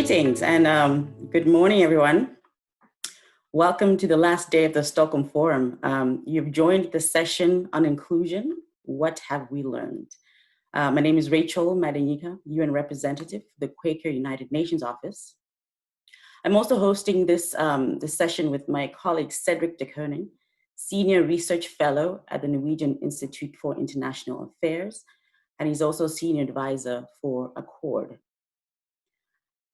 Greetings and good morning, everyone. Welcome to the last day of the Stockholm Forum. You've joined the session on inclusion. What have we learned? My name is Rachel Madenyika, UN representative for the Quaker United Nations office. I'm also hosting this session with my colleague Cedric, Senior Research Fellow at the Norwegian Institute for International Affairs, and he's also Senior Advisor for Accord.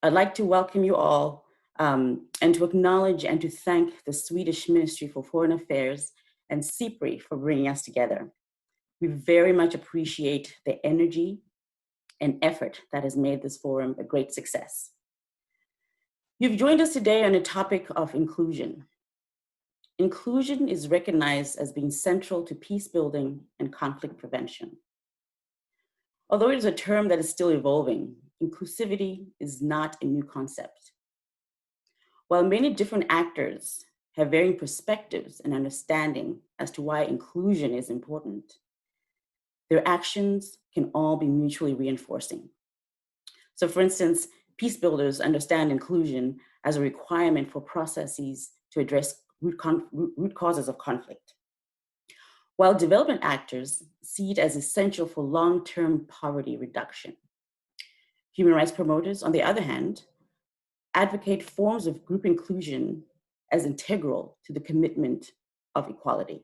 I'd like to welcome you all and to acknowledge and to thank the Swedish Ministry for Foreign Affairs and CIPRI for bringing us together. We very much appreciate the energy and effort that has made this forum a great success. You've joined us today on a topic of inclusion. Inclusion is recognized as being central to peace building and conflict prevention. Although it is a term that is still evolving, inclusivity is not a new concept. While many different actors have varying perspectives and understanding as to why inclusion is important, their actions can all be mutually reinforcing. So for instance, peace builders understand inclusion as a requirement for processes to address root causes of conflict, while development actors see it as essential for long-term poverty reduction. Human rights promoters, on the other hand, advocate forms of group inclusion as integral to the commitment of equality.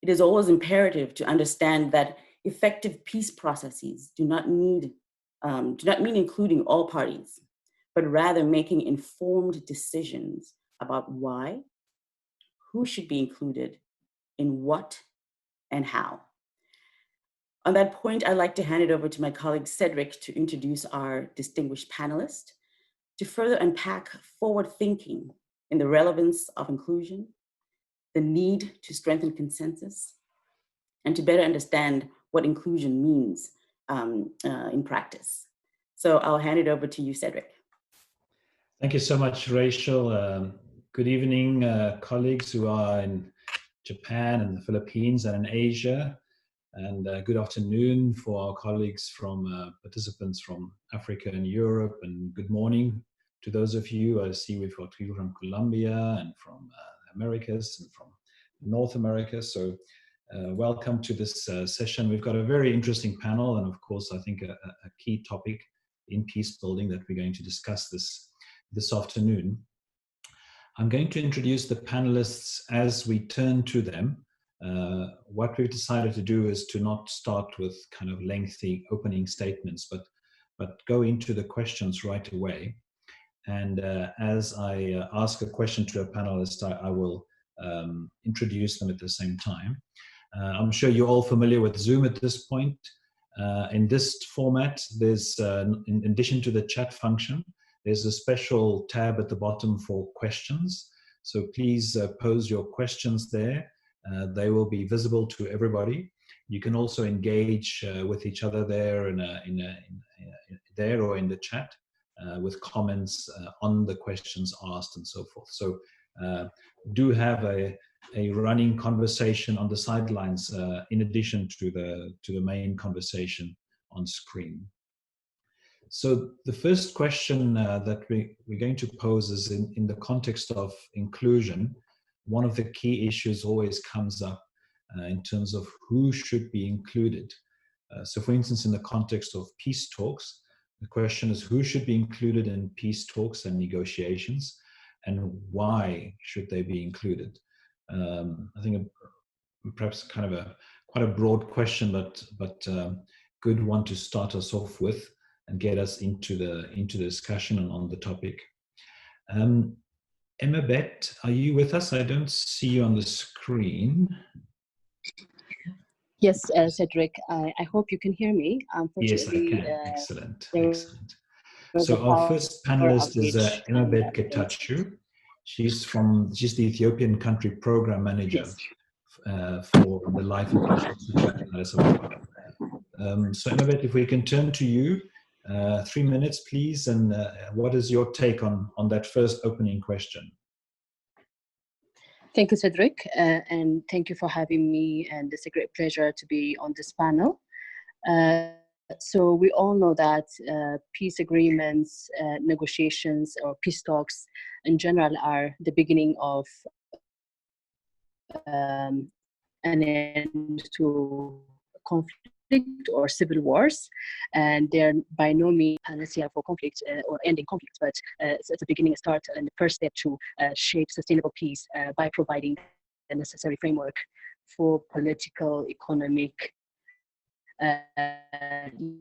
It is always imperative to understand that effective peace processes do not mean including all parties, but rather making informed decisions about why, who should be included, in what, and how. On that point, I'd like to hand it over to my colleague Cedric to introduce our distinguished panelist, to further unpack forward thinking in the relevance of inclusion, the need to strengthen consensus, and to better understand what inclusion means in practice. So I'll hand it over to you, Cedric. Thank you so much, Rachel. Good evening, colleagues who are in Japan and the Philippines and in Asia. And good afternoon for our colleagues from participants from Africa and Europe, and good morning to those of you. I see we've got people from Colombia and from Americas and from North America. So welcome to this session. We've got a very interesting panel, and of course, I think a key topic in peace building that we're going to discuss this afternoon. I'm going to introduce the panelists as we turn to them. What we've decided to do is to not start with kind of lengthy opening statements, but go into the questions right away. And as I ask a question to a panelist, I will introduce them at the same time. I'm sure you're all familiar with Zoom at this point. In this format, there's, in addition to the chat function, there's a special tab at the bottom for questions. So please pose your questions there. They will be visible to everybody. You can also engage with each other there there or in the chat with comments on the questions asked and so forth. So do have a running conversation on the sidelines in addition to the main conversation on screen. So the first question that we're going to pose is in the context of inclusion. One of the key issues always comes up in terms of who should be included. So for instance, in the context of peace talks, the question is who should be included in peace talks and negotiations, and why should they be included? I think perhaps kind of quite a broad question, but good one to start us off with and get us into the discussion on the topic. Emma Bet, are you with us? I don't see you on the screen. Yes, Cedric, I hope you can hear me. Yes, I can. Excellent. Excellent. So our first panelist is Emma Bet Getachew. She's the Ethiopian country program manager for the Life Inclusion Institute. So Emma Bet, if we can turn to you, 3 minutes, please. And what is your take on that first opening question? Thank you, Cedric, and thank you for having me. And it's a great pleasure to be on this panel. So we all know that peace agreements, negotiations, or peace talks in general are the beginning of an end to conflict or civil wars, and they're by no means panacea for conflict or ending conflict, but it's a beginning, a start, and the first step to shape sustainable peace by providing the necessary framework for political, economic,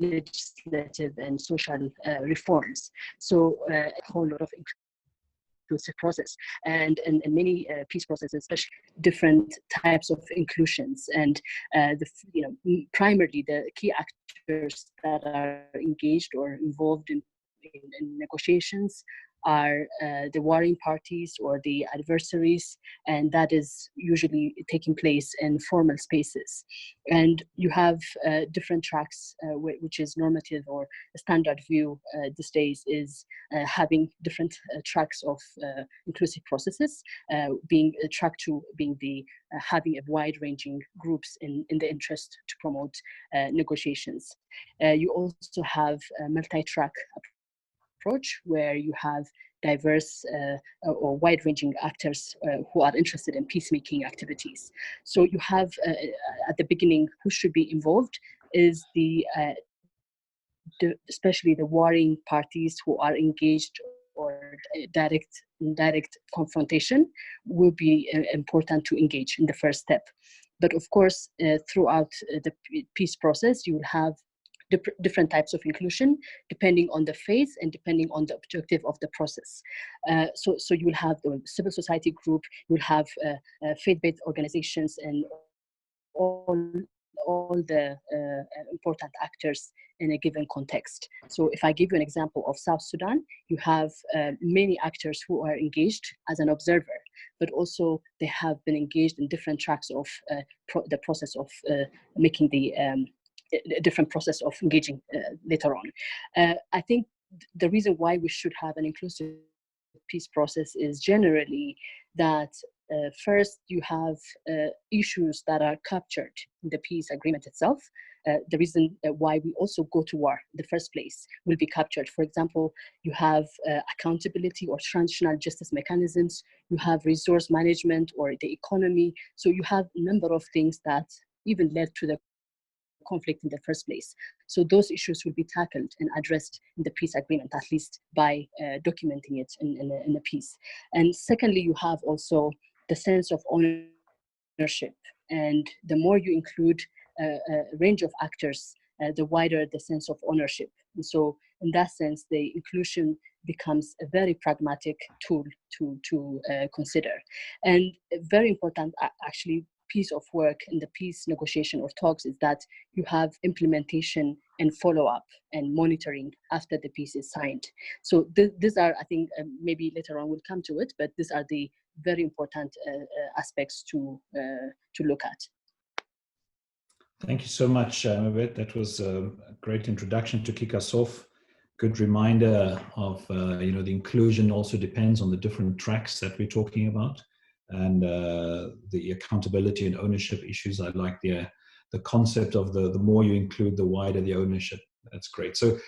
legislative, and social reforms. So a whole lot of inclusive process, and many peace processes, especially different types of inclusions, and primarily the key actors that are engaged or involved in negotiations are the warring parties or the adversaries, and that is usually taking place in formal spaces. And you have different tracks, which is normative or a standard view these days is having different tracks of inclusive processes, being track 2 being the having a wide-ranging groups in the interest to promote negotiations. You also have a multi-track approach where you have diverse or wide-ranging actors who are interested in peacemaking activities. So you have at the beginning who should be involved is especially the warring parties who are engaged, or direct confrontation will be important to engage in the first step. But of course, throughout the peace process, you will have different types of inclusion depending on the phase and depending on the objective of the process. So you will have the civil society group, you will have faith-based organizations, and all the important actors in a given context. So if I give you an example of South Sudan, you have many actors who are engaged as an observer, but also they have been engaged in different tracks of the process of making the different process of engaging later on. I think the reason why we should have an inclusive peace process is generally that first you have issues that are captured in the peace agreement itself. The reason why we also go to war in the first place will be captured. For example, you have accountability or transitional justice mechanisms, you have resource management or the economy. So you have a number of things that even led to the conflict in the first place. So those issues will be tackled and addressed in the peace agreement, at least by documenting it in the peace. And secondly, you have also the sense of ownership. And the more you include a range of actors, the wider the sense of ownership. And so in that sense, the inclusion becomes a very pragmatic tool to consider. And very important, actually, piece of work in the peace negotiation or talks is that you have implementation and follow-up and monitoring after the peace is signed. So these are, I think, maybe later on we'll come to it, but these are the very important aspects to look at. Thank you so much, Mavit. That was a great introduction to kick us off. Good reminder of, the inclusion also depends on the different tracks that we're talking about, and the accountability and ownership issues. I like the concept of the more you include, the wider the ownership. That's great. So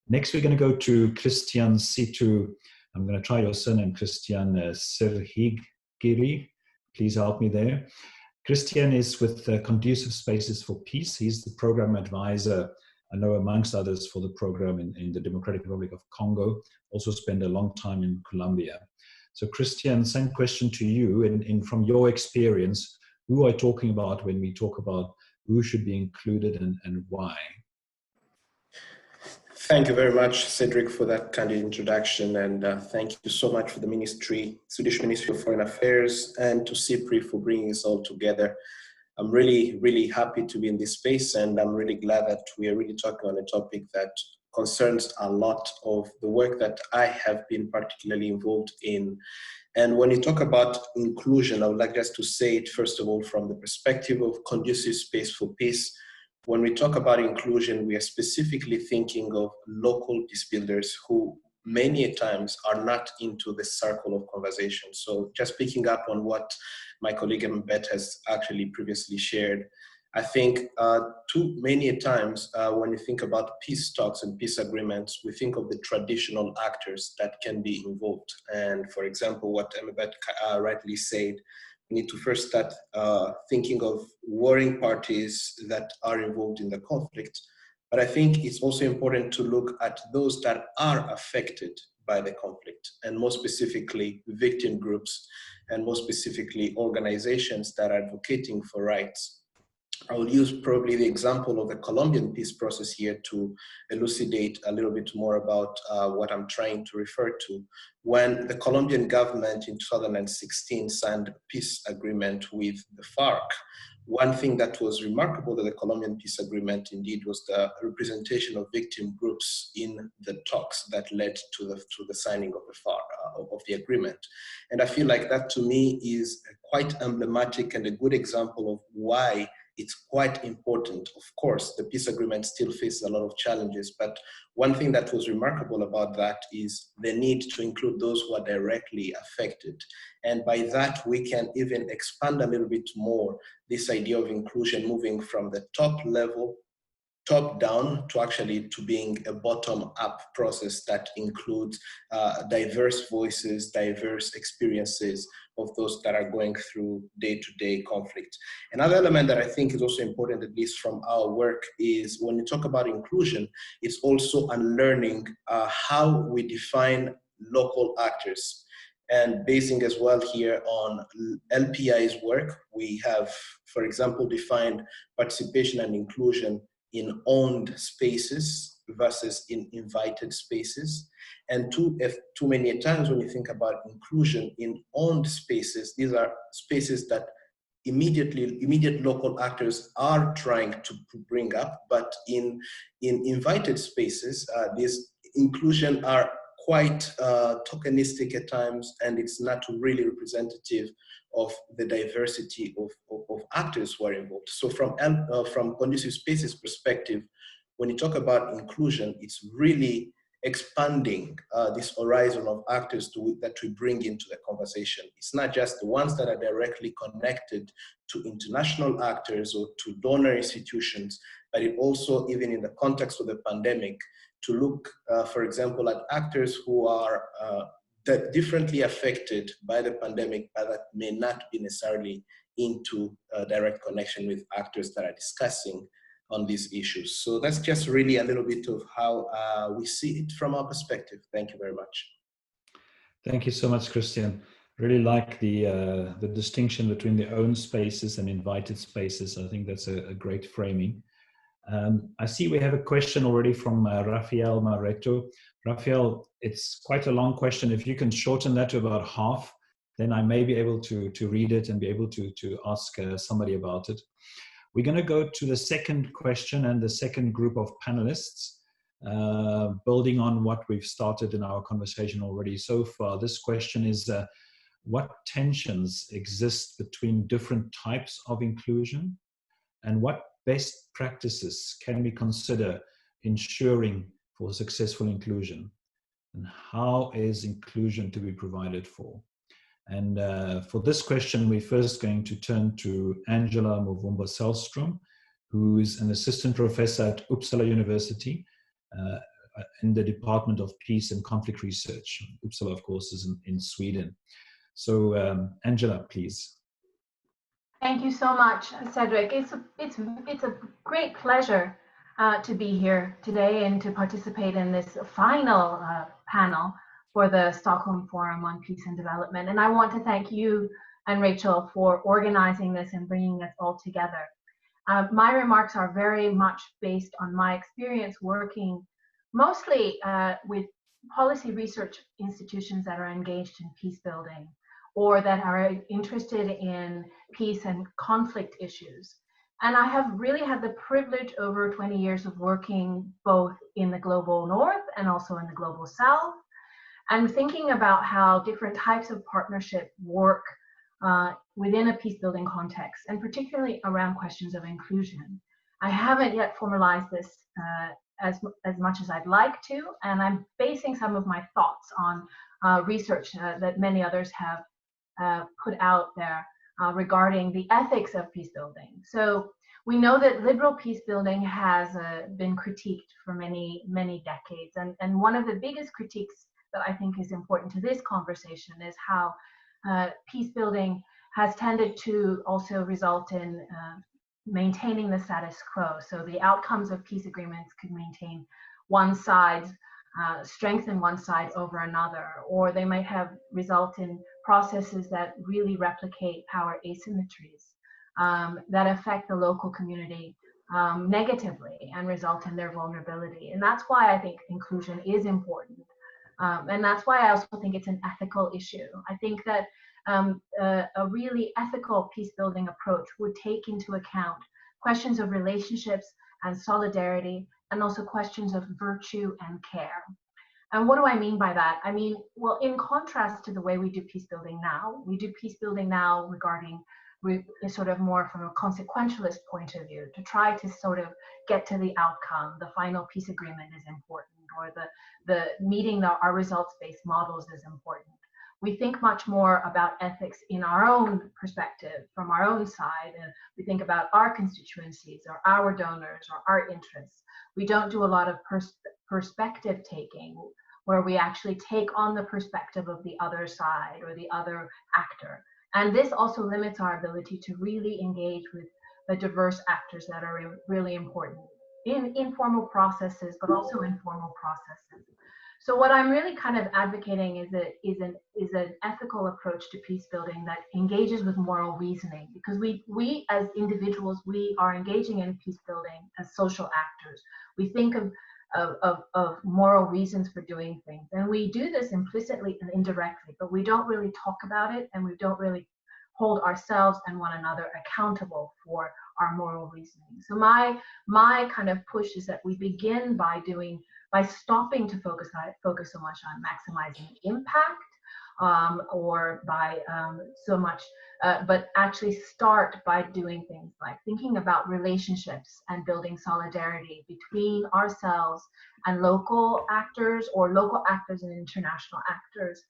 next we're going to go to Christian Cito. I'm going to try your surname, Christian Cirhigiri. Please help me there. Christian is with Conducive Spaces for Peace. He's the program advisor, I know, amongst others, for the program in the Democratic Republic of Congo. Also spent a long time in Colombia. So Christian, same question to you. And from your experience, who are we talking about when we talk about who should be included and why? Thank you very much, Cedric, for that candid introduction. And thank you so much for the ministry, Swedish Ministry of Foreign Affairs, and to CIPRI for bringing us all together. I'm really, really happy to be in this space, and I'm really glad that we are really talking on a topic that concerns a lot of the work that I have been particularly involved in. And when you talk about inclusion, I would like just to say it, first of all, from the perspective of Conducive Space for Peace. When we talk about inclusion, we are specifically thinking of local peace builders who many times are not into the circle of conversation. So just picking up on what my colleague Abel has actually previously shared, I think too many times when you think about peace talks and peace agreements, we think of the traditional actors that can be involved. And for example, what Emebet rightly said, we need to first start thinking of warring parties that are involved in the conflict. But I think it's also important to look at those that are affected by the conflict, and more specifically victim groups, and more specifically organizations that are advocating for rights. I will use probably the example of the Colombian peace process here to elucidate a little bit more about what I'm trying to refer to. When the Colombian government in 2016 signed a peace agreement with the FARC, one thing that was remarkable to the Colombian peace agreement indeed was the representation of victim groups in the talks that led to the signing of the FARC, of the agreement. And I feel like that to me is quite emblematic and a good example of why it's quite important. Of course, the peace agreement still faces a lot of challenges, but one thing that was remarkable about that is the need to include those who are directly affected. And by that, we can even expand a little bit more this idea of inclusion, moving from the top level, top down, to actually to being a bottom up process that includes diverse voices, diverse experiences of those that are going through day-to-day conflict. Another element that I think is also important, at least from our work, is when you talk about inclusion, it's also unlearning how we define local actors. And basing as well here on LPI's work, we have, for example, defined participation and inclusion in owned spaces versus in invited spaces. And too many times when you think about inclusion in owned spaces, these are spaces that immediate local actors are trying to bring up, but in invited spaces, these inclusion are quite tokenistic at times, and it's not really representative of the diversity of actors who are involved. So from Conducive Spaces perspective, when you talk about inclusion, it's really expanding this horizon of actors that we bring into the conversation. It's not just the ones that are directly connected to international actors or to donor institutions, but it also, even in the context of the pandemic, to look, for example, at actors who are differently affected by the pandemic, but that may not be necessarily into direct connection with actors that are discussing on these issues. So that's just really a little bit of how we see it from our perspective. Thank you very much. Thank you so much, Christian. Really like the distinction between the own spaces and invited spaces. I think that's a great framing. I see we have a question already from Rafael Mareto. Rafael, it's quite a long question. If you can shorten that to about half, then I may be able to read it and be able to ask somebody about it. We're going to go to the second question and the second group of panelists, building on what we've started in our conversation already so far. This question is, what tensions exist between different types of inclusion, and what best practices can we consider ensuring for successful inclusion, and how is inclusion to be provided for? And for this question, we're first going to turn to Angela Muvumba Sellström, who is an assistant professor at Uppsala University in the Department of Peace and Conflict Research. Uppsala, of course, is in Sweden. So Angela, please. Thank you so much, Cedric. It's a great pleasure to be here today and to participate in this final panel for the Stockholm Forum on Peace and Development. And I want to thank you and Rachel for organizing this and bringing us all together. My remarks are very much based on my experience working mostly with policy research institutions that are engaged in peace building, or that are interested in peace and conflict issues. And I have really had the privilege over 20 years of working both in the global north and also in the global south, and thinking about how different types of partnership work within a peace building context, and particularly around questions of inclusion. I haven't yet formalized this as much as I'd like to, and I'm basing some of my thoughts on research that many others have put out there regarding the ethics of peace building. So We know that liberal peace building has been critiqued for many, many decades. And one of the biggest critiques that I think is important to this conversation is how peace building has tended to also result in maintaining the status quo. So the outcomes of peace agreements could maintain one side's strengthen one side over another, or they might have result in processes that really replicate power asymmetries that affect the local community negatively and result in their vulnerability. And that's why I think inclusion is important. And that's why I also think it's an ethical issue. I think that a really ethical peace building approach would take into account questions of relationships and solidarity, and also questions of virtue and care. And what do I mean by that? I mean, well, in contrast to the way we do peace building now, we do peace building now regarding sort of more from a consequentialist point of view, to try to sort of get to the outcome. The final peace agreement is important, or the meeting our results-based models is important. We think much more about ethics in our own perspective, from our own side, and we think about our constituencies or our donors or our interests. We don't do a lot of perspective taking, where we actually take on the perspective of the other side or the other actor. And this also limits our ability to really engage with the diverse actors that are really important in informal processes, but also in formal processes. So what I'm really kind of advocating is an ethical approach to peace building that engages with moral reasoning, because we as individuals, we are engaging in peace building as social actors. We think of moral reasons for doing things, and we do this implicitly and indirectly, but we don't really talk about it, and we don't really hold ourselves and one another accountable for our moral reasoning. So my kind of push is that we begin by stopping to focus so much on maximizing impact, or by so much, but actually start by doing things like thinking about relationships and building solidarity between ourselves and local actors, or local actors and international actors.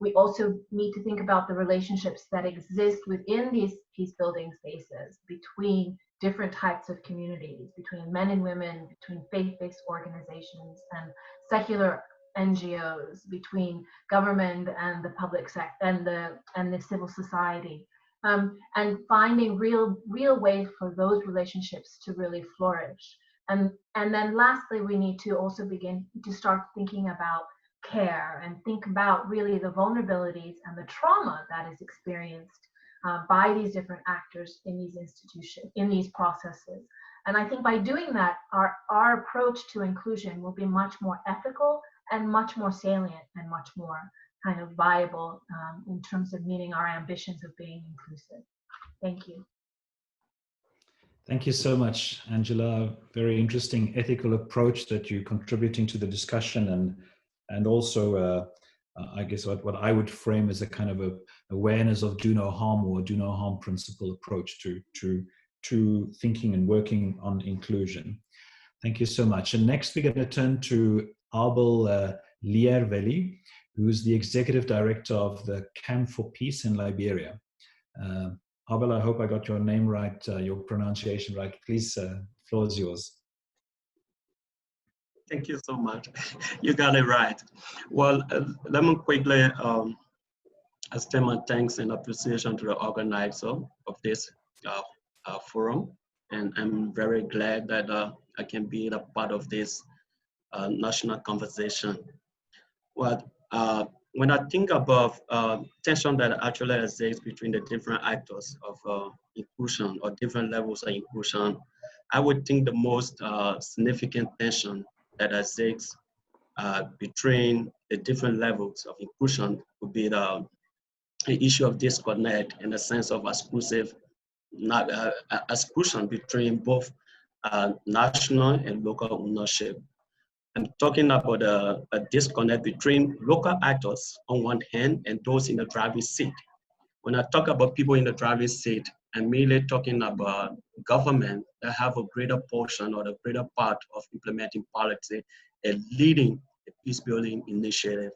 We also need to think about the relationships that exist within these peace building spaces between different types of communities, between men and women, between faith-based organizations and secular NGOs, between government and the public sector and the civil society, and finding real ways for those relationships to really flourish. And then lastly, we need to also begin to start thinking about care and think about really the vulnerabilities and the trauma that is experienced by these different actors in these institutions, in these processes. And I think by doing that, our approach to inclusion will be much more ethical and much more salient and much more kind of viable in terms of meeting our ambitions of being inclusive. Thank you. Thank you so much, Angela. Very interesting ethical approach that you're contributing to the discussion, and also I guess what I would frame as a kind of a awareness of do no harm, or do no harm principle approach to thinking and working on inclusion. Thank you so much. And next we're going to turn to Abel Learwellie, who is the Executive Director of the Camp for Peace in Liberia. Abel, I hope I got your name right, your pronunciation right. Please, floor is yours. Thank you so much. You got it right. Well, let me quickly extend my thanks and appreciation to the organizer of this forum. And I'm very glad that I can be a part of this national conversation. Well, when I think about tension that actually exists between the different actors of inclusion, or different levels of inclusion, I would think the most significant tension that exists between the different levels of inclusion would be the issue of disconnect, in the sense of exclusion between both national and local ownership. I'm talking about a disconnect between local actors on one hand and those in the driving seat. When I talk about people in the driving seat, I'm merely talking about government that have a greater portion or the greater part of implementing policy and leading the peace building initiative.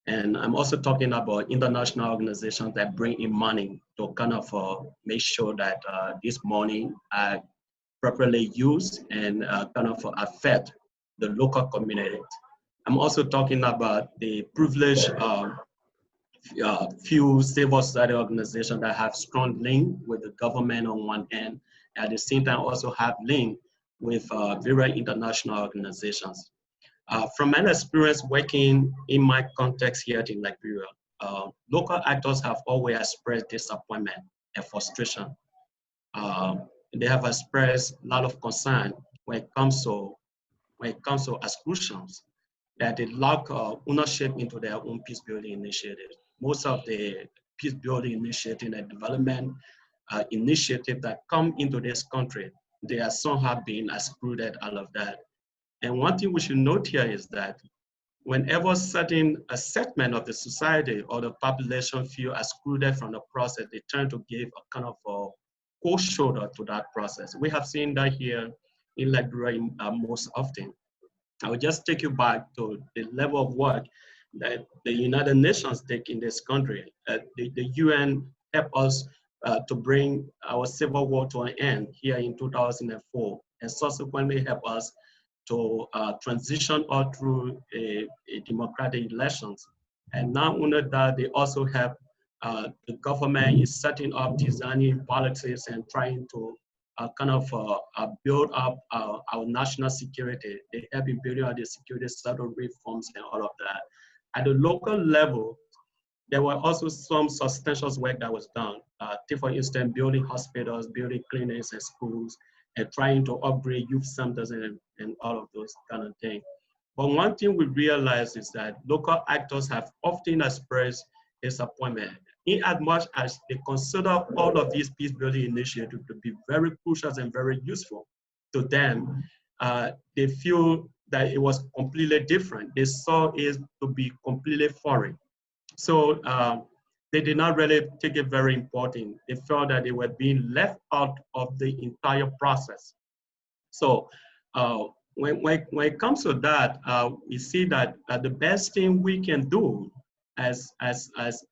And I'm also talking about international organizations that bring in money to kind of make sure that this money are properly used and kind of affect the local community. I'm also talking about the privileged few civil society organizations that have strong link with the government on one end, at the same time also have link with various international organizations. From my experience working in my context here in Liberia, local actors have always expressed disappointment and frustration. They have expressed a lot of concern when it comes to exclusions, that they lack ownership into their own peace building initiatives. Most of the peace building initiative and development initiative that come into this country, they are somehow being excluded out of that. And one thing we should note here is that whenever certain a segment of the society or the population feel excluded from the process, they tend to give a kind of a cold shoulder to that process. We have seen that here in Liberia most often. I will just take you back to the level of work that the United Nations take in this country. The UN helped us to bring our civil war to an end here in 2004, and subsequently helped us to transition all through a democratic elections. And now under that, they also help the government is setting up, designing policies and trying to kind of build up our national security. They have been building out the security settled reforms and all of that. At the local level, there were also some substantial work that was done. Take for instance, building hospitals, building clinics and schools, and trying to upgrade youth centers and all of those kind of things. But one thing we realize is that local actors have often expressed disappointment in as much as they consider all of these peace building initiatives to be very crucial and very useful to them. They feel that it was completely different. They saw it to be completely foreign. So they did not really take it very important. They felt that they were being left out of the entire process. So when it comes to that, we see that the best thing we can do as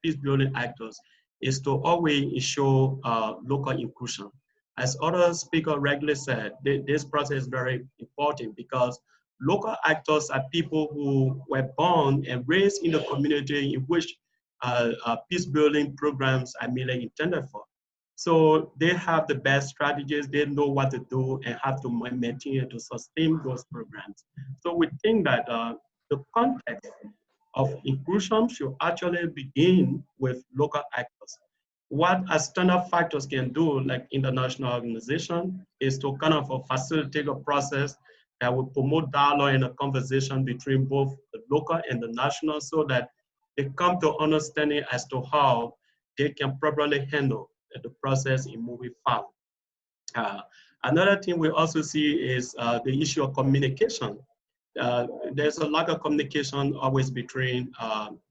peace building actors is to always ensure local inclusion. As other speakers regularly said, this process is very important because local actors are people who were born and raised in the community in which peace building programs are mainly intended for. So they have the best strategies, they know what to do and have to maintain and to sustain those programs. So we think that the context of inclusion should actually begin with local actors. What external factors can do, like international organization, is to kind of facilitate a process that will promote dialogue and a conversation between both the local and the national so that they come to understanding as to how they can properly handle the process in moving forward. Another thing we also see is the issue of communication. There's a lack of communication always between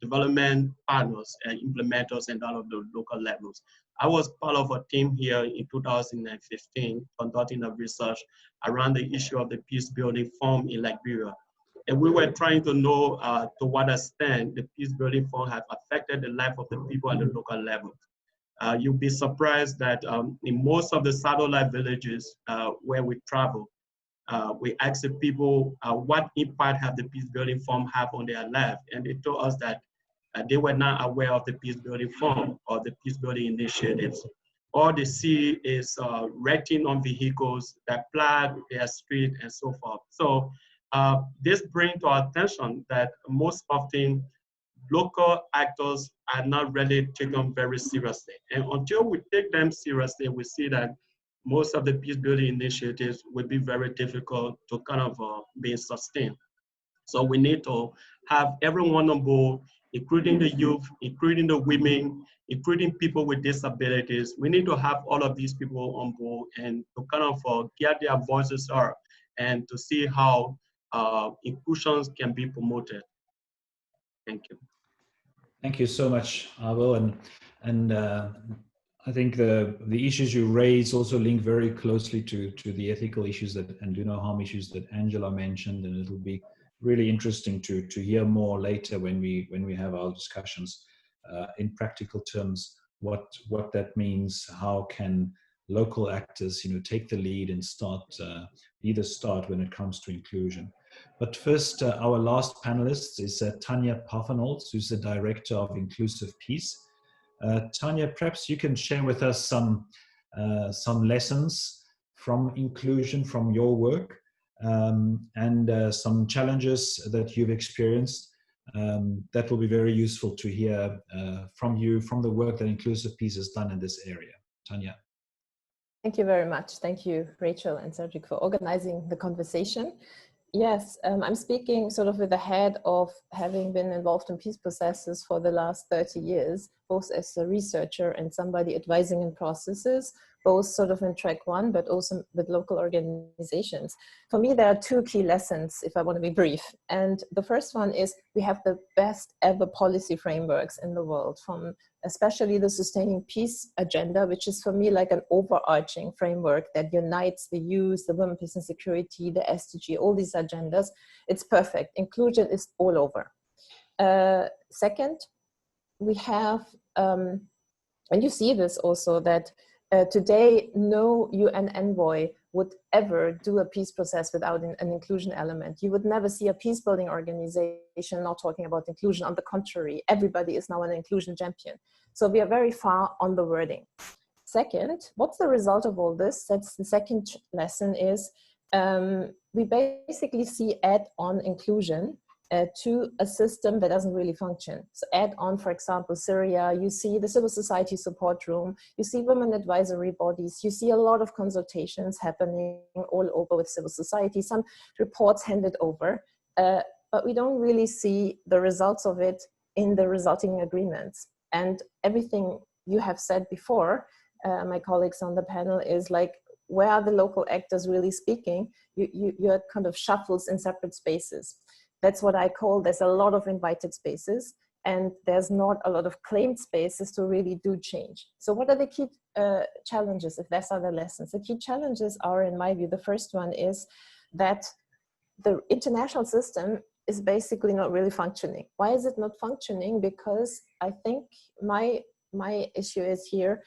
development partners and implementers and all of the local levels. I was part of a team here in 2015 conducting a research around the issue of the peace building fund in Liberia. And we were trying to know to what extent the peace building fund have affected the life of the people at the local level. You'll be surprised that in most of the satellite villages where we travel, we asked the people what impact have the peace building fund have on their life, and they told us that they were not aware of the peace building fund or the peace building initiatives. All they see is wrecking on vehicles that flood their street and so forth. So this brings to our attention that most often local actors are not really taken very seriously. And until we take them seriously, we see that most of the peace building initiatives will be very difficult to kind of be sustained. So we need to have everyone on board, including the youth, including the women, including people with disabilities. We need to have all of these people on board and to kind of get their voices heard and to see how inclusions can be promoted. Thank you. Thank you so much, Abel. And I think the issues you raise also link very closely to the ethical issues and do no harm issues that Angela mentioned, and it'll be really interesting to hear more later when we have our discussions in practical terms, what that means, how can local actors, take the lead and be the start when it comes to inclusion. But first, our last panelist is Tanya Pathan, who's the director of InclusivePeace. Tanya, perhaps you can share with us some lessons from inclusion from your work, and some challenges that you've experienced. That will be very useful to hear from you, from the work that InclusivePeace has done in this area. Tanya. Thank you very much. Thank you, Rachel and Cedric, for organizing the conversation. Yes, I'm speaking sort of with the head of having been involved in peace processes for the last 30 years, both as a researcher and somebody advising in processes, both sort of in track one, but also with local organizations. For me, there are two key lessons, if I want to be brief. And the first one is we have the best ever policy frameworks in the world, from especially the Sustaining Peace agenda, which is for me like an overarching framework that unites the youth, the women, peace and security, the SDG, all these agendas. It's perfect. Inclusion is all over. Second, we have, and you see this also, that today no UN envoy would ever do a peace process without an inclusion element. You would never see a peace building organization not talking about inclusion. On the contrary, everybody is now an inclusion champion. So we are very far on the wording. Second, what's the result of all this? That's the second lesson is we basically see add-on inclusion to a system that doesn't really function. So add on, for example, Syria, you see the civil society support room, you see women advisory bodies, you see a lot of consultations happening all over with civil society, some reports handed over, but we don't really see the results of it in the resulting agreements. And everything you have said before, my colleagues on the panel, is like, where are the local actors really speaking? You're kind of shuffles in separate spaces. That's what I call, there's a lot of invited spaces and there's not a lot of claimed spaces to really do change. So what are the key challenges, if that's other lessons? The key challenges are, in my view, the first one is that the international system is basically not really functioning. Why is it not functioning? Because I think my issue is here,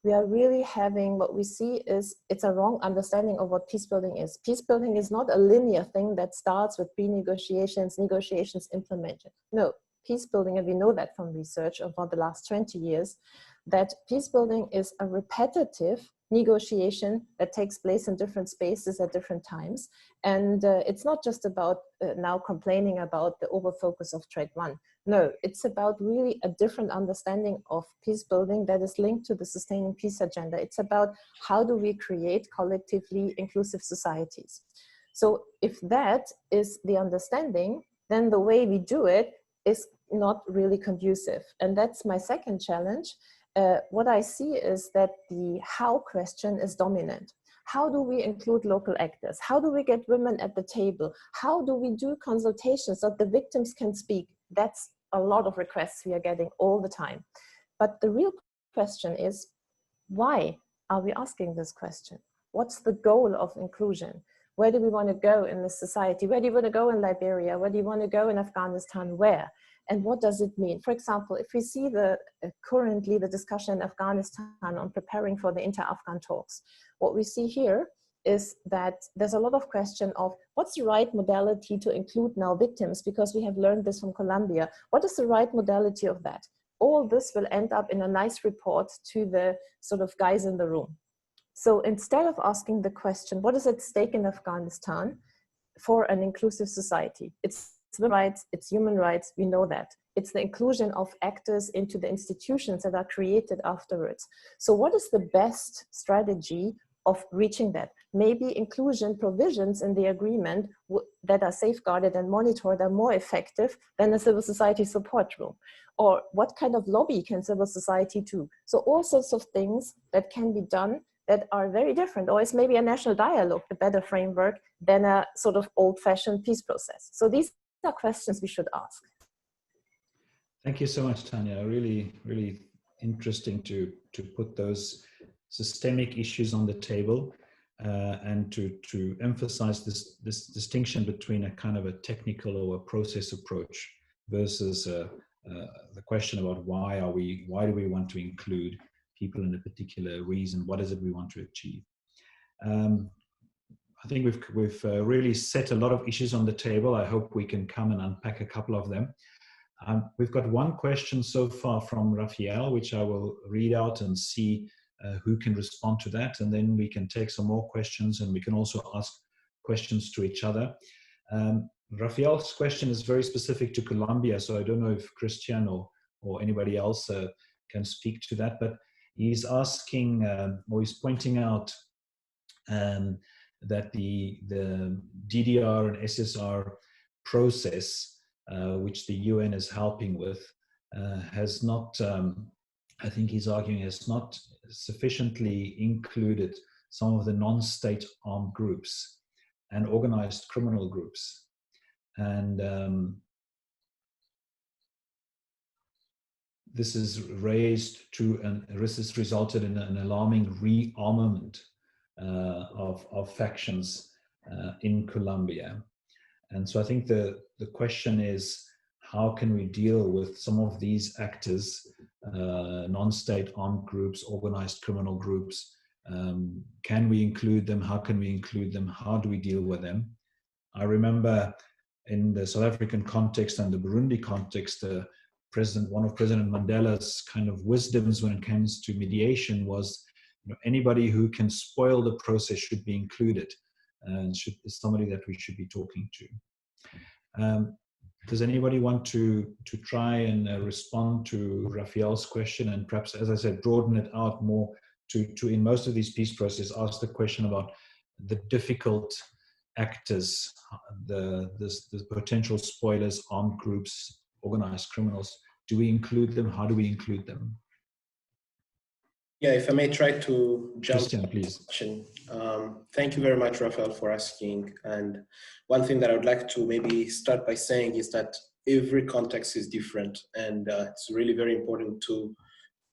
we are really having, what we see is it's a wrong understanding of what peacebuilding is. Peacebuilding is not a linear thing that starts with pre-negotiations, negotiations implemented. No, peacebuilding, and we know that from research over the last 20 years, that peacebuilding is a repetitive negotiation that takes place in different spaces at different times. And it's not just about now complaining about the overfocus of track one. No, it's about really a different understanding of peace building that is linked to the Sustaining Peace agenda. It's about how do we create collectively inclusive societies. So if that is the understanding, then the way we do it is not really conducive. And that's my second challenge. What I see is that the how question is dominant. How do we include local actors? How do we get women at the table? How do we do consultations so that the victims can speak? That's a lot of requests we are getting all the time. But the real question is, why are we asking this question? What's the goal of inclusion? Where do we want to go in this society? Where do you want to go in Liberia? Where do you want to go in Afghanistan? Where? And what does it mean? For example, if we see currently the discussion in Afghanistan on preparing for the inter-Afghan talks, what we see here is that there's a lot of question of what's the right modality to include now victims, because we have learned this from Colombia. What is the right modality of that? All this will end up in a nice report to the sort of guys in the room. So instead of asking the question, what is at stake in Afghanistan for an inclusive society? It's women's rights, it's human rights, we know that. It's the inclusion of actors into the institutions that are created afterwards. So what is the best strategy of reaching that? Maybe inclusion provisions in the agreement that are safeguarded and monitored are more effective than a civil society support room. Or what kind of lobby can civil society do? So all sorts of things that can be done that are very different, or is maybe a national dialogue a better framework than a sort of old-fashioned peace process? So these are questions we should ask. Thank you so much, Tanya. Really, really interesting to put those systemic issues on the table. and to emphasize this distinction between a kind of a technical or a process approach versus the question about why do we want to include people in a particular reason? What is it we want to achieve? I think we've really set a lot of issues on the table. I hope we can come and unpack a couple of them. We've got one question so far from Raphael, which I will read out and see who can respond to that. And then we can take some more questions, and we can also ask questions to each other. Raphael's question is very specific to Colombia, so I don't know if Christian or anybody else can speak to that, but he's asking, or he's pointing out that the DDR and SSR process, which the UN is helping with, has not, I think he's arguing, has not sufficiently included some of the non-state armed groups and organized criminal groups. And this has resulted in an alarming rearmament of factions in Colombia. And so I think the question is, how can we deal with some of these actors, non-state armed groups, organized criminal groups? Can we include them? How can we include them? How do we deal with them? I remember in the South African context and the Burundi context, one of President Mandela's kind of wisdoms when it comes to mediation was, anybody who can spoil the process should be included, and is somebody that we should be talking to. Does anybody want to try and respond to Raphael's question, and perhaps, as I said, broaden it out more to in most of these peace processes, ask the question about the difficult actors, the potential spoilers, armed groups, organized criminals. Do we include them? How do we include them? Yeah, if I may try to jump. Christian, please. Thank you very much, Raphael, for asking. And one thing that I would like to maybe start by saying is that every context is different, and it's really very important to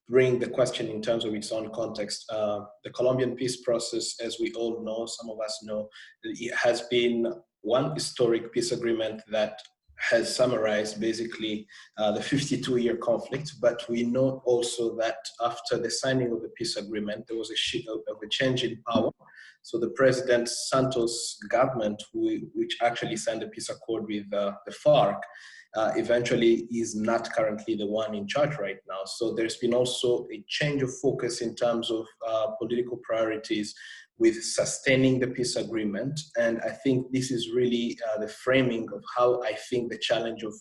bring the question in terms of its own context. The Colombian peace process, as we all know, some of us know, it has been one historic peace agreement that has summarized basically the 52-year conflict, but we know also that after the signing of the peace agreement, there was a shift of a change in power. So the President Santos government, which actually signed the peace accord with the FARC, eventually is not currently the one in charge right now. So there's been also a change of focus in terms of political priorities with sustaining the peace agreement. And I think this is really the framing of how I think the challenge of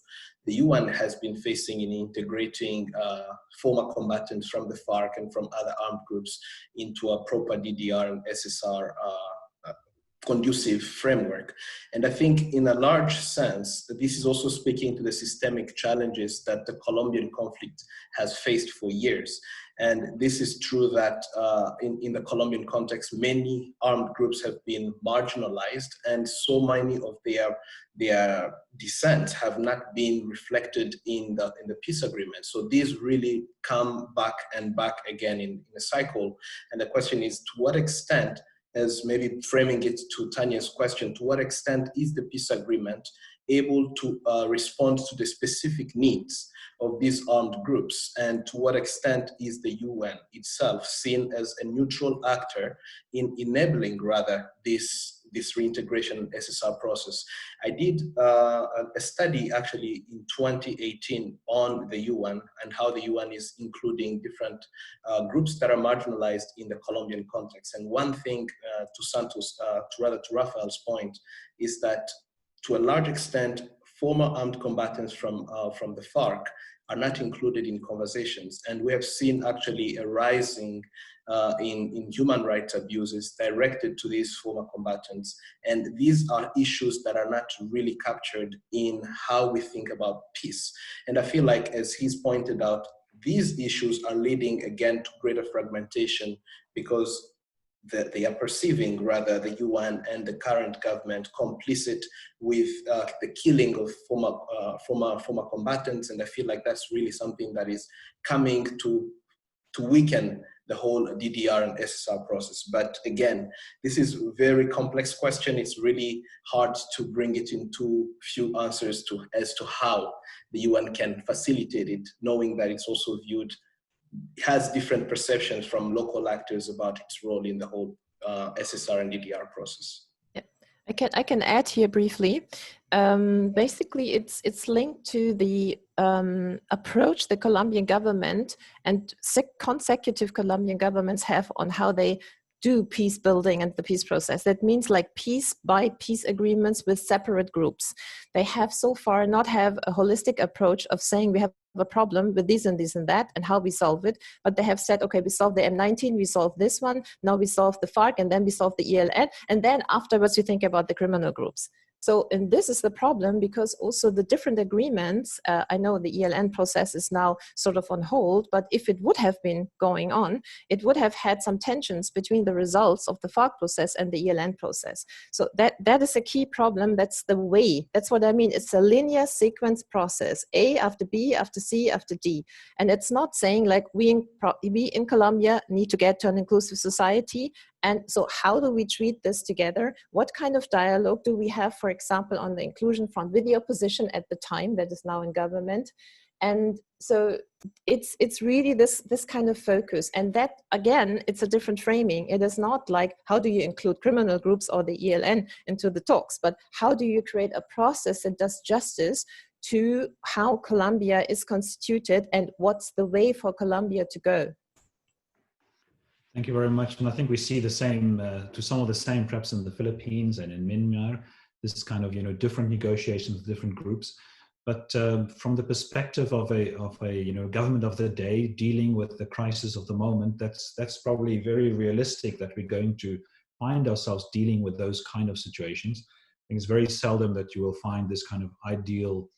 the UN has been facing in integrating former combatants from the FARC and from other armed groups into a proper DDR and SSR conducive framework. And I think in a large sense, this is also speaking to the systemic challenges that the Colombian conflict has faced for years. And this is true that in the Colombian context, many armed groups have been marginalized, and so many of their dissents have not been reflected in the peace agreement. So these really come back and back again in a cycle. And the question is, to what extent, as maybe framing it to Tanya's question, to what extent is the peace agreement able to respond to the specific needs of these armed groups, and to what extent is the UN itself seen as a neutral actor in enabling rather this reintegration SSR process? I did a study actually in 2018 on the UN and how the UN is including different groups that are marginalized in the Colombian context. And one thing to Raphael's point is that to a large extent, former armed combatants from the FARC are not included in conversations. And we have seen actually a rising in human rights abuses directed to these former combatants. And these are issues that are not really captured in how we think about peace. And I feel like, as he's pointed out, these issues are leading again to greater fragmentation, because they are perceiving rather the UN and the current government complicit with the killing of former combatants. And I feel like that's really something that is coming to weaken the whole DDR and SSR process. But again, this is a very complex question. It's really hard to bring it into few answers as to how the UN can facilitate it, knowing that it's also viewed, has different perceptions from local actors about its role in the whole SSR and DDR process. Yeah. I can add here briefly. Basically, it's linked to the approach the Colombian government and consecutive Colombian governments have on how they do peace building and the peace process. That means like piece by piece agreements with separate groups. They have so far not have a holistic approach of saying we have a problem with this and this and that and how we solve it, but they have said, okay, we solve the M19, we solve this one, now we solve the FARC, and then we solve the ELN, and then afterwards we think about the criminal groups. So, and this is the problem because also the different agreements, I know the ELN process is now sort of on hold, but if it would have been going on, it would have had some tensions between the results of the FARC process and the ELN process. So that is a key problem. That's the way, that's what I mean. It's a linear sequence process, A after B after C after D. And it's not saying like we in Colombia need to get to an inclusive society. And so how do we treat this together? What kind of dialogue do we have, for example, on the inclusion front with the opposition at the time that is now in government? And so it's really this kind of focus. And that, again, it's a different framing. It is not like, how do you include criminal groups or the ELN into the talks, but how do you create a process that does justice to how Colombia is constituted and what's the way for Colombia to go? Thank you very much. And I think we see the same, to some of the same, perhaps in the Philippines and in Myanmar, this kind of, different negotiations with different groups. But from the perspective of a government of the day dealing with the crisis of the moment, that's probably very realistic that we're going to find ourselves dealing with those kind of situations. I think it's very seldom that you will find this kind of ideal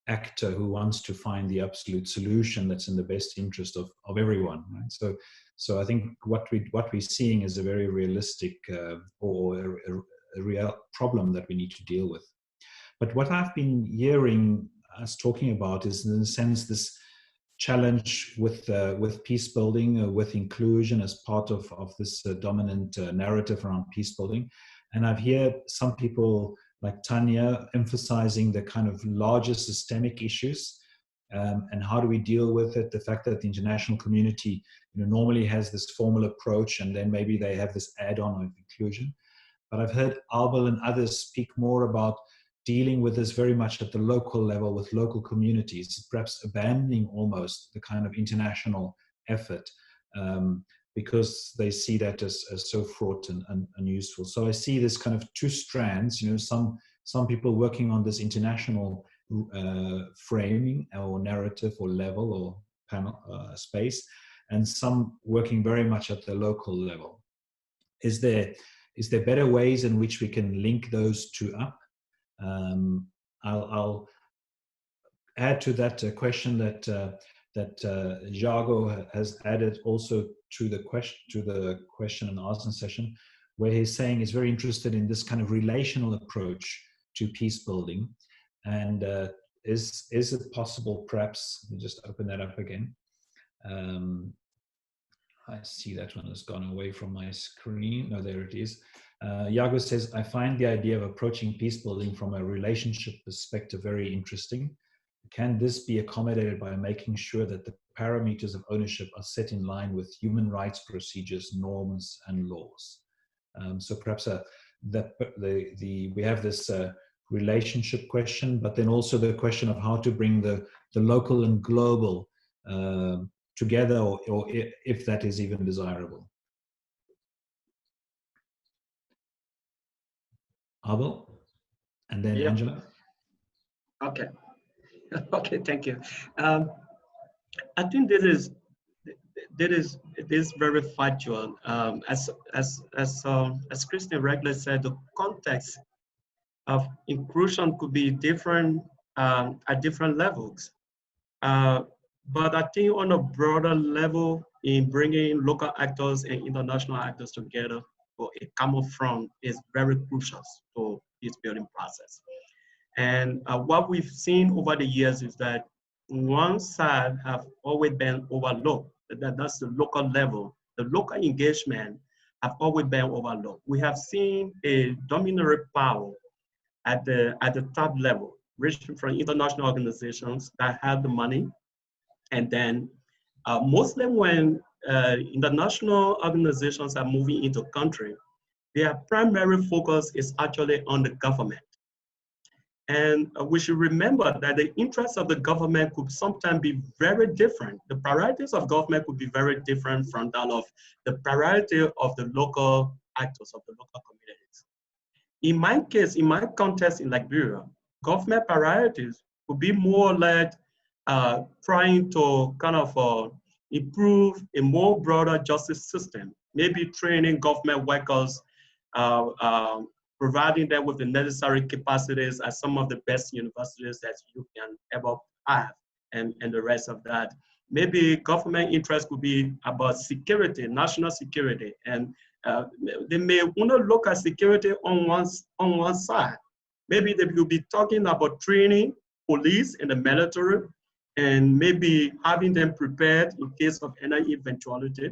actor who wants to find the absolute solution that's in the best interest of everyone, right? So I think what we're seeing is a very realistic or a real problem that we need to deal with. But what I've been hearing us talking about is, in a sense, this challenge with peace building, with inclusion as part of this dominant narrative around peace building. And I've heard some people like Tanya emphasizing the kind of larger systemic issues. And how do we deal with it? The fact that the international community normally has this formal approach, and then maybe they have this add-on of inclusion. But I've heard Abel and others speak more about dealing with this very much at the local level with local communities, perhaps abandoning almost the kind of international effort because they see that as so fraught and unuseful. So I see this kind of two strands, some people working on this international framing or narrative or level or panel space, and some working very much at the local level. Is there better ways in which we can link those two up? I'll add to that question that Jago has added also to the question and answer session, where he's saying he's very interested in this kind of relational approach to peace building. And is it possible, perhaps, let me just open that up again. I see that one has gone away from my screen. No, there it is. Jago says, I find the idea of approaching peace building from a relationship perspective very interesting. Can this be accommodated by making sure that the parameters of ownership are set in line with human rights procedures, norms, and laws? So perhaps we have this relationship question, but then also the question of how to bring the local and global together, or if that is even desirable. Abel, and then Angela. Okay. Okay, thank you. I think it is very factual. As Christian regularly said, the context of inclusion could be different at different levels. But I think on a broader level, in bringing local actors and international actors together for a common front is very crucial to this building process. And what we've seen over the years is that one side have always been overlooked. That's the local level the local engagement have always been overlooked. We have seen a dominant power at the top level, reaching from international organizations that have the money. And then mostly when international organizations are moving into country, their primary focus is actually on the government. And we should remember that the interests of the government could sometimes be very different. The priorities of government could be very different from that of the priority of the local actors, of the local communities. In my case, in my context in Liberia, government priorities would be more like trying to kind of improve a more broader justice system, maybe training government workers, providing them with the necessary capacities at some of the best universities that you can ever have, and the rest of that. Maybe government interest could be about security, national security, and they may want to look at security on one side. Maybe they will be talking about training police and the military, and maybe having them prepared in case of any eventuality.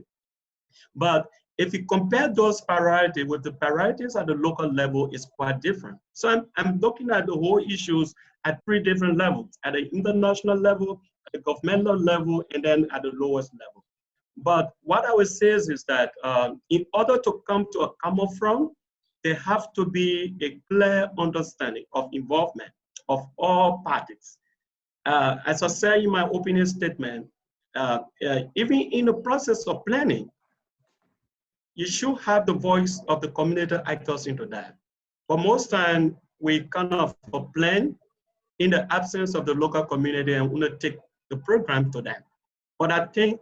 But if you compare those priorities with the priorities at the local level, it's quite different. So I'm looking at the whole issues at 3 different levels: at the international level, at the governmental level, and then at the lowest level. But what I would say is that in order to come to a common front, there have to be a clear understanding of involvement of all parties. As I said in my opening statement, even in the process of planning, you should have the voice of the community actors into that. But most time, we kind of plan in the absence of the local community and want to take the program to them. But I think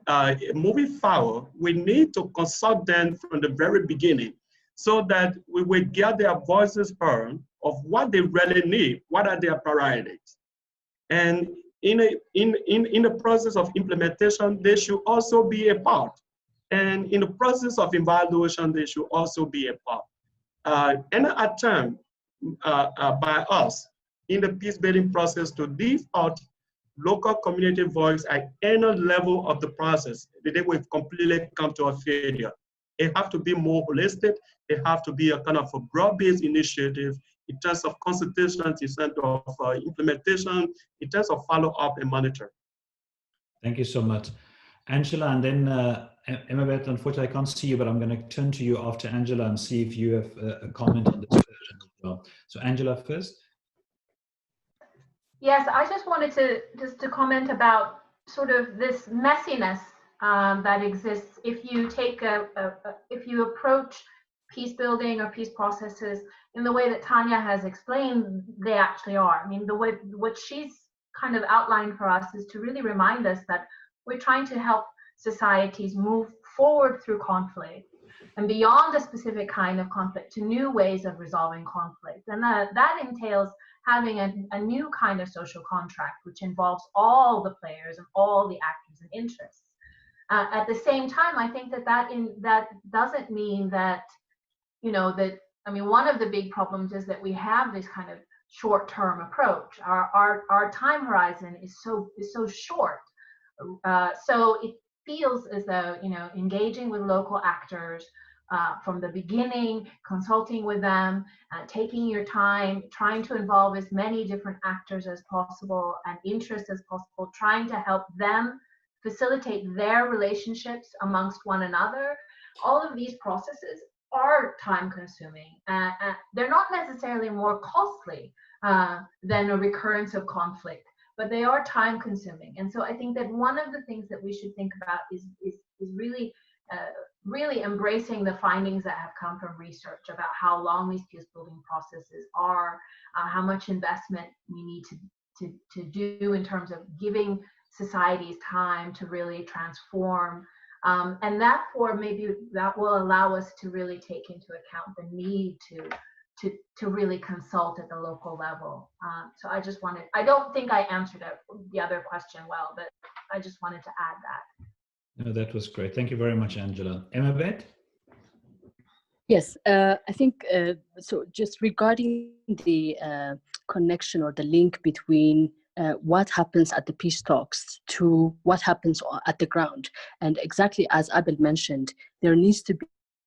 moving forward, we need to consult them from the very beginning so that we will get their voices heard of what they really need, what are their priorities. And in the process of implementation, they should also be a part. And in the process of evaluation, they should also be a part. Any attempt by us in the peace building process to leave out local community voice at any level of the process, they will completely come to a failure. It have to be more holistic. It have to be a kind of a broad-based initiative in terms of consultation, in terms of implementation, in terms of follow-up and monitoring. Thank you so much. Angela, and then Emma-Beth, unfortunately I can't see you, but I'm going to turn to you after Angela and see if you have a comment on this question as well. So Angela first. Yes, I just wanted to comment about sort of this messiness that exists if you take if you approach peace building or peace processes in the way that Tanya has explained they actually are. I mean, the way what she's kind of outlined for us is to really remind us that we're trying to help societies move forward through conflict and beyond a specific kind of conflict to new ways of resolving conflict. And that entails having a new kind of social contract, which involves all the players and all the actors and interests. At the same time, I think that doesn't mean that, you know, that, I mean, one of the big problems is that we have this kind of short-term approach. Our time horizon is so short. So it feels as though, you know, engaging with local actors from the beginning, consulting with them, taking your time, trying to involve as many different actors as possible and interests as possible, trying to help them facilitate their relationships amongst one another. All of these processes are time consuming. They're not necessarily more costly than a recurrence of conflict, but they are time consuming. And so I think that one of the things that we should think about is really really embracing the findings that have come from research about how long these peace building processes are, how much investment we need to do in terms of giving societies time to really transform. And that maybe that will allow us to really take into account the need to really consult at the local level. So I just wanted, I don't think I answered the other question well, but I just wanted to add that. No, that was great. Thank you very much, Angela. Emma-Beth? Yes, I think, so just regarding the connection or the link between what happens at the peace talks to what happens at the ground. And exactly as Abel mentioned, there needs to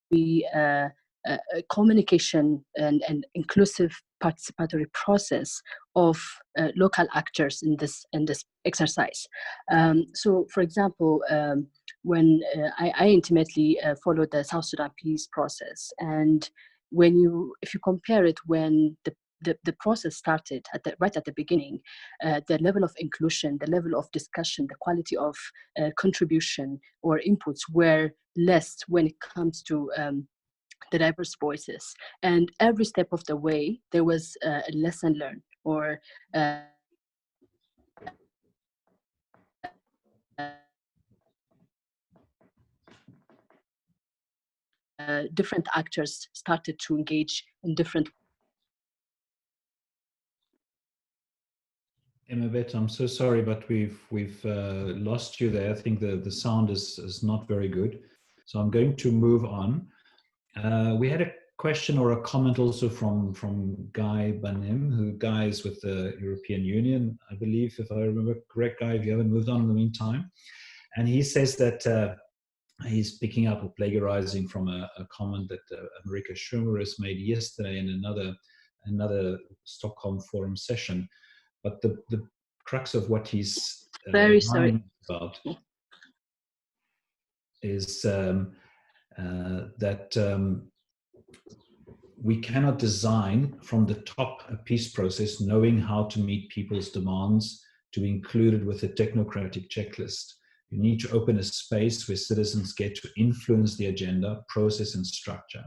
be a communication and inclusive participatory process of local actors in this exercise. So, for example, when I intimately followed the South Sudan peace process, and if you compare it when the process started right at the beginning, the level of inclusion, the level of discussion, the quality of contribution or inputs were less when it comes to the diverse voices. And every step of the way, there was a lesson learned or different actors started to engage in different. Emabet, I'm so sorry, but we've lost you there. I think the sound is not very good. So I'm going to move on. We had a question or a comment also from Guy Banim, who Guy is with the European Union, I believe, if I remember correct, Guy, if you haven't moved on in the meantime. And he says that he's picking up or plagiarizing from a comment that Marika Schumer made yesterday in another Stockholm Forum session. But the crux of what he's Very sorry about is that we cannot design from the top a peace process knowing how to meet people's demands to be included with a technocratic checklist. You need to open a space where citizens get to influence the agenda, process, and structure.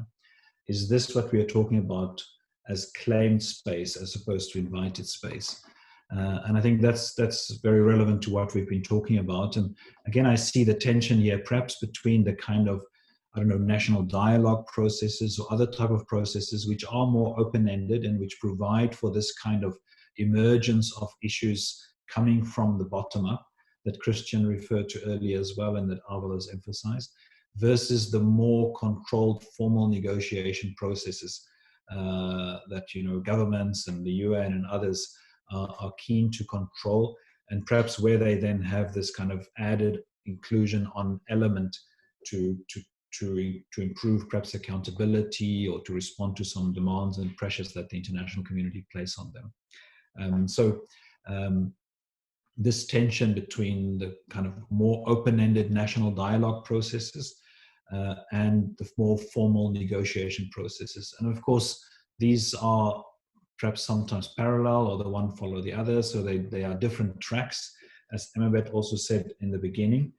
Is this what we are talking about as claimed space as opposed to invited space? And I think that's very relevant to what we've been talking about. And again, I see the tension here, perhaps between the kind of, I don't know, national dialogue processes or other type of processes which are more open-ended and which provide for this kind of emergence of issues coming from the bottom up that Christian referred to earlier as well and that Abel has emphasized, versus the more controlled formal negotiation processes that, you know, governments and the UN and others are keen to control, and perhaps where they then have this kind of added inclusion on element to improve perhaps accountability or to respond to some demands and pressures that the international community place on them. This tension between the kind of more open-ended national dialogue processes and the more formal negotiation processes. And of course, these are perhaps sometimes parallel or the one follow the other, so they are different tracks, as Emabet also said in the beginning,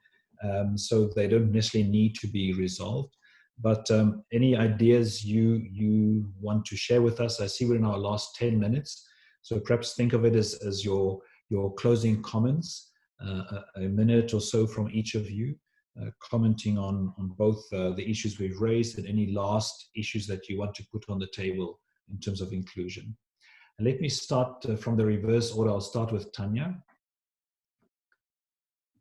so they don't necessarily need to be resolved. But any ideas you want to share with us? I see we're in our last 10 minutes, so perhaps think of it as your closing comments, a minute or so from each of you, commenting on both the issues we've raised and any last issues that you want to put on the table in terms of inclusion. And let me start from the reverse order. I'll start with Tanya.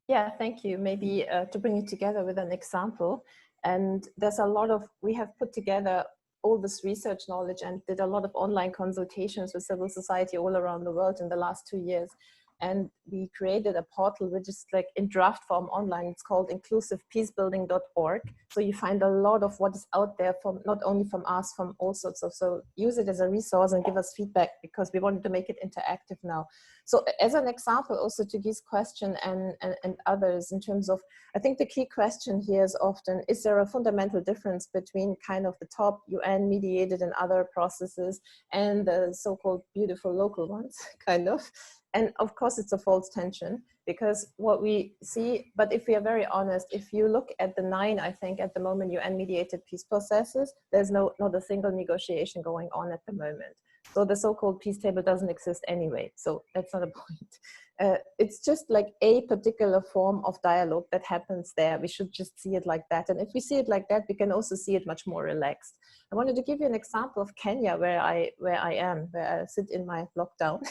Yeah, thank you. Maybe to bring it together with an example. And there's a lot of, we have put together all this research knowledge and did a lot of online consultations with civil society all around the world in the last 2 years. And we created a portal which is like in draft form online. It's called InclusivePeacebuilding.org. So you find a lot of what is out there from not only from us, from all sorts of, so use it as a resource and give us feedback because we wanted to make it interactive now. So as an example also to Guy's question and others in terms of, I think the key question here is often, is there a fundamental difference between kind of the top UN mediated and other processes and the so-called beautiful local ones, kind of? And of course, it's a false tension because what we see, but if we are very honest, if you look at the 9, I think at the moment UN-mediated peace processes, there's not a single negotiation going on at the moment. So the so-called peace table doesn't exist anyway. So that's not a point. It's just like a particular form of dialogue that happens there. We should just see it like that. And if we see it like that, we can also see it much more relaxed. I wanted to give you an example of Kenya, where I sit in my lockdown,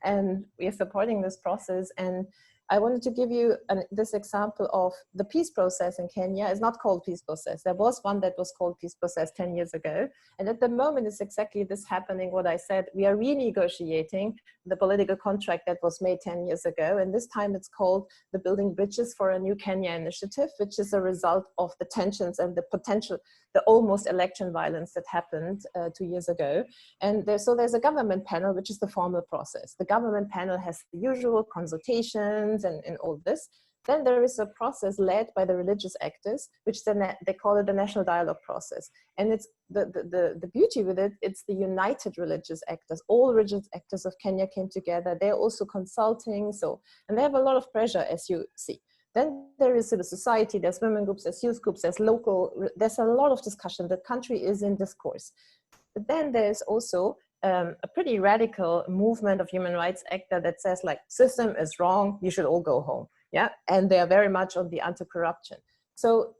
and we are supporting this process. And I wanted to give you this example of the peace process in Kenya. It's not called peace process. There was one that was called peace process 10 years ago. And at the moment, it's exactly this happening, what I said. We are renegotiating the political contract that was made 10 years ago. And this time it's called the Building Bridges for a New Kenya initiative, which is a result of the tensions and the potential, the almost election violence that happened 2 years ago. And so there's a government panel, which is the formal process. The government panel has the usual consultations and all this. Then there is a process led by the religious actors, which they call it the national dialogue process. And it's the beauty with it, it's the united religious actors. All religious actors of Kenya came together. They're also consulting. And they have a lot of pressure, as you see. Then there is civil society, there's women groups, there's youth groups, there's a lot of discussion. The country is in discourse. But then there's also a pretty radical movement of human rights actor that says like, system is wrong, you should all go home. Yeah, and they are very much on the anti-corruption. So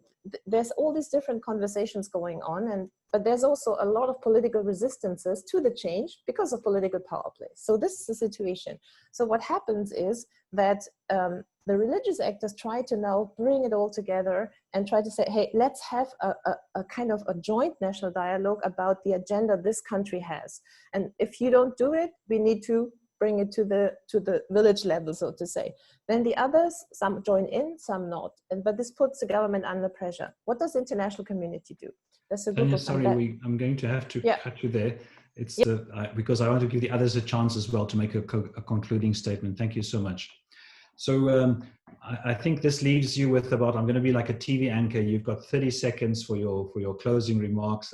there's all these different conversations going on, but there's also a lot of political resistances to the change because of political power play. So this is the situation. So what happens is that the religious actors try to now bring it all together and try to say, hey, let's have a kind of a joint national dialogue about the agenda this country has. And if you don't do it, we need to bring it to the village level, so to say. Then the others, some join in, some not. But this puts the government under pressure. What does the international community do? There's a group Tanya, of sorry, I'm going to have to cut you there. It's because I want to give the others a chance as well to make a concluding statement. Thank you so much. So I think this leaves you with about, I'm going to be like a TV anchor. You've got 30 seconds for your closing remarks.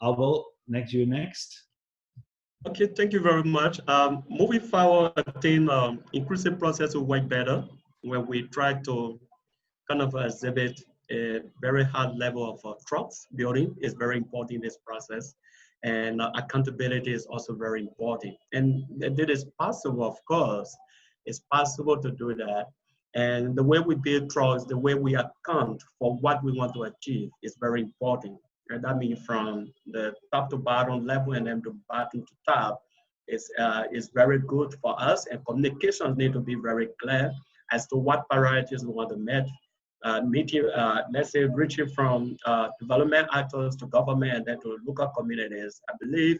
Abel, you next. Okay, thank you very much. Moving forward, I think inclusive process will work better when we try to kind of exhibit a very high level of trust building is very important in this process. And accountability is also very important. And it is possible, of course, it's possible to do that. And the way we build trust, the way we account for what we want to achieve is very important. And that means from the top to bottom level and then the bottom to top is very good for us. And communications need to be very clear as to what priorities we want to meet. Let's say reaching from development actors to government and then to local communities. I believe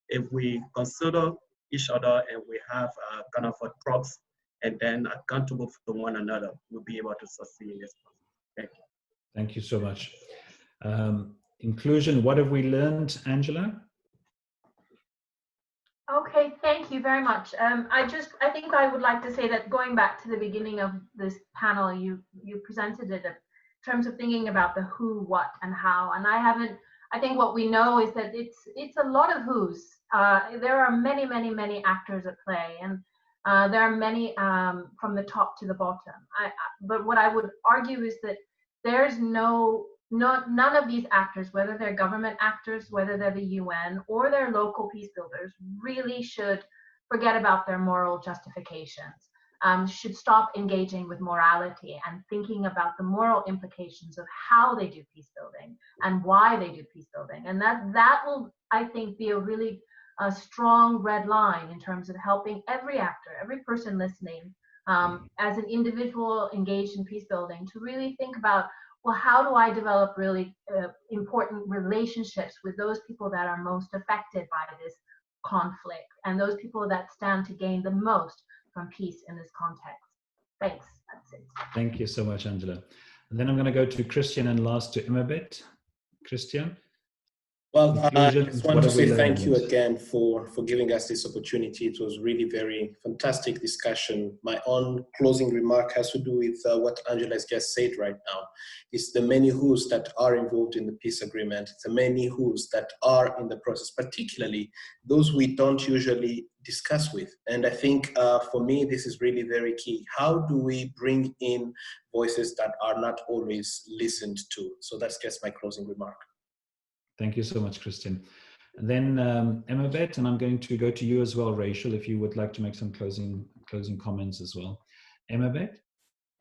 if we consider each other and we have kind of a trust and then accountable to one another, we'll be able to succeed in this process. Thank you. Thank you so much. Inclusion, what have we learned, Angela? Okay, thank you very much. I think I would like to say that going back to the beginning of this panel, you presented it in terms of thinking about the who, what, and how. And I think what we know is that it's a lot of who's. There are many, many, many actors at play, and there are many from the top to the bottom. But what I would argue is that there's none of these actors, whether they're government actors, whether they're the UN or they're local peace builders, really should forget about their moral justifications, should stop engaging with morality and thinking about the moral implications of how they do peace building and why they do peace building. And that will, I think, be a really strong red line in terms of helping every actor, every person listening, as an individual engaged in peace building, to really think about, well, how do I develop really important relationships with those people that are most affected by this conflict and those people that stand to gain the most from peace in this context? Thanks. That's it. Thank you so much, Angela. And then I'm going to go to Christian and last to Imabet. Christian? Well, I just want to say thank you again for giving us this opportunity. It was really very fantastic discussion. My own closing remark has to do with what Angela has just said right now. It's the many who's that are involved in the peace agreement, the many who's that are in the process, particularly those we don't usually discuss with. And I think for me, this is really very key. How do we bring in voices that are not always listened to? So that's just my closing remark. Thank you so much, Christian. And then Imabet, and I'm going to go to you as well, Rachel, if you would like to make some closing comments as well. Imabet?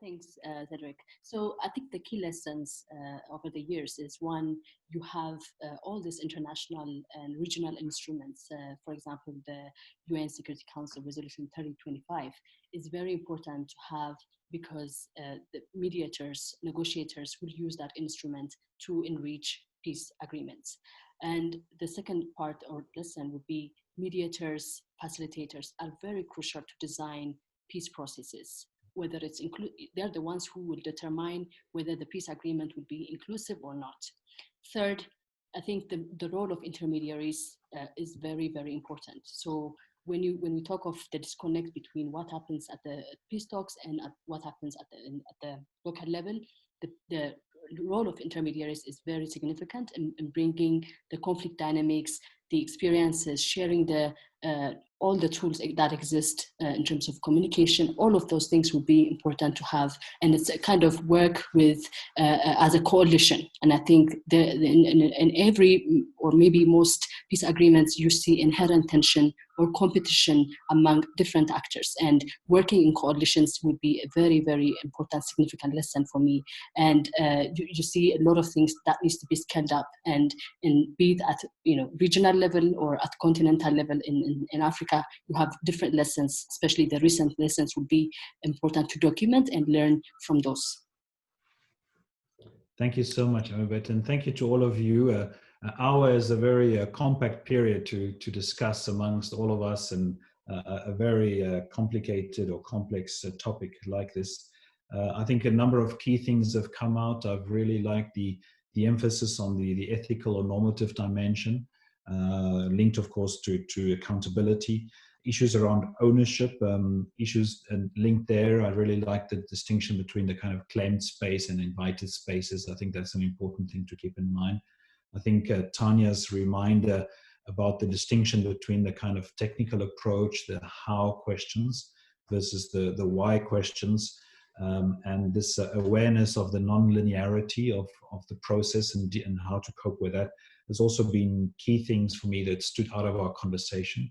Thanks, Cedric. So I think the key lessons over the years is, one, you have all these international and regional instruments. For example, the UN Security Council Resolution 3025 is very important to have, because the mediators, negotiators will use that instrument to enrich peace agreements. And the second part or lesson would be, mediators, facilitators are very crucial to design peace processes. Whether it's they're the ones who will determine whether the peace agreement will be inclusive or not. Third, I think the role of intermediaries is very, very important. So when we talk of the disconnect between what happens at the peace talks and at what happens at the local level, the role of intermediaries is very significant in bringing the conflict dynamics, the experiences, sharing all the tools that exist in terms of communication. All of those things will be important to have, and it's a kind of work with as a coalition. And I think in every, or maybe most peace agreements, you see inherent tension or competition among different actors, and working in coalitions would be a very, very important, significant lesson for me. And you see a lot of things that needs to be scaled up, and be it at regional level or at continental level in Africa, you have different lessons, especially the recent lessons would be important to document and learn from those. Thank you so much, Abel, and thank you to all of you. An hour is a very compact period to discuss amongst all of us, and a very complicated or complex topic like this. I think a number of key things have come out. I've really liked the emphasis on the ethical or normative dimension, linked, of course, to accountability. Issues around ownership, issues and linked there. I really like the distinction between the kind of claimed space and invited spaces. I think that's an important thing to keep in mind. I think Tanya's reminder about the distinction between the kind of technical approach, the how questions versus the why questions, and this awareness of the non-linearity of the process and how to cope with that has also been key things for me that stood out of our conversation.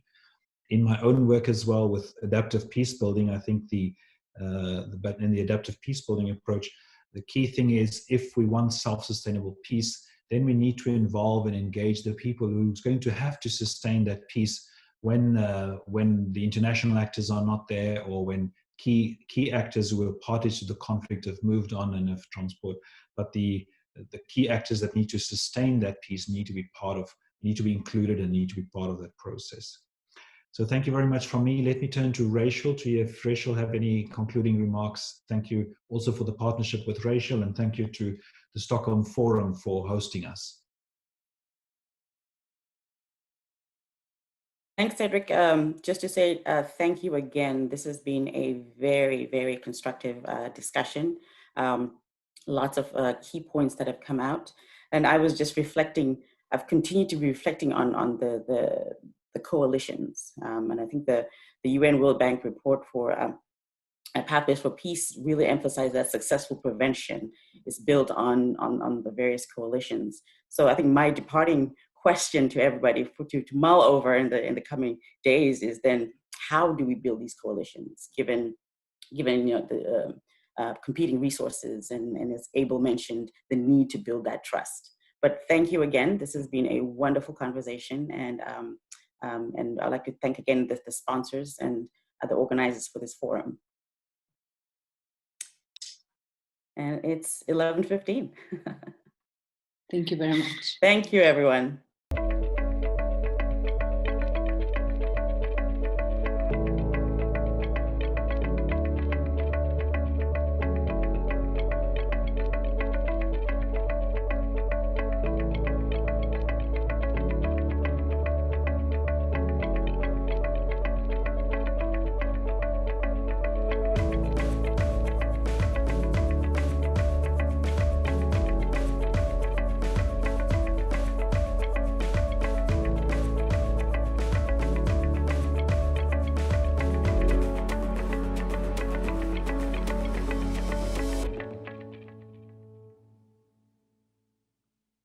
In my own work as well with adaptive peace building, I think in the adaptive peace building approach, the key thing is, if we want self-sustainable peace, then we need to involve and engage the people who's going to have to sustain that peace when the international actors are not there, or when key actors who were parties to the conflict have moved on and have transport. But the key actors that need to sustain that peace need to be included and need to be part of that process. So thank you very much from me. Let me turn to Rachel to hear if Rachel have any concluding remarks. Thank you also for the partnership with Rachel, and thank you to the Stockholm Forum for hosting us. Thanks, Cedric. Just to say thank you again. This has been a very, very constructive discussion. Lots of key points that have come out. And I was just reflecting, I've continued to be reflecting on the coalitions. And I think the UN World Bank report for Pathways for Peace really emphasized that successful prevention is built on the various coalitions. So I think my departing question to everybody to mull over in the coming days is then, how do we build these coalitions given the competing resources, and as Abel mentioned, the need to build that trust. But thank you again. This has been a wonderful conversation, and I'd like to thank again the sponsors and the organizers for this forum. And it's 11:15. Thank you very much. Thank you, everyone.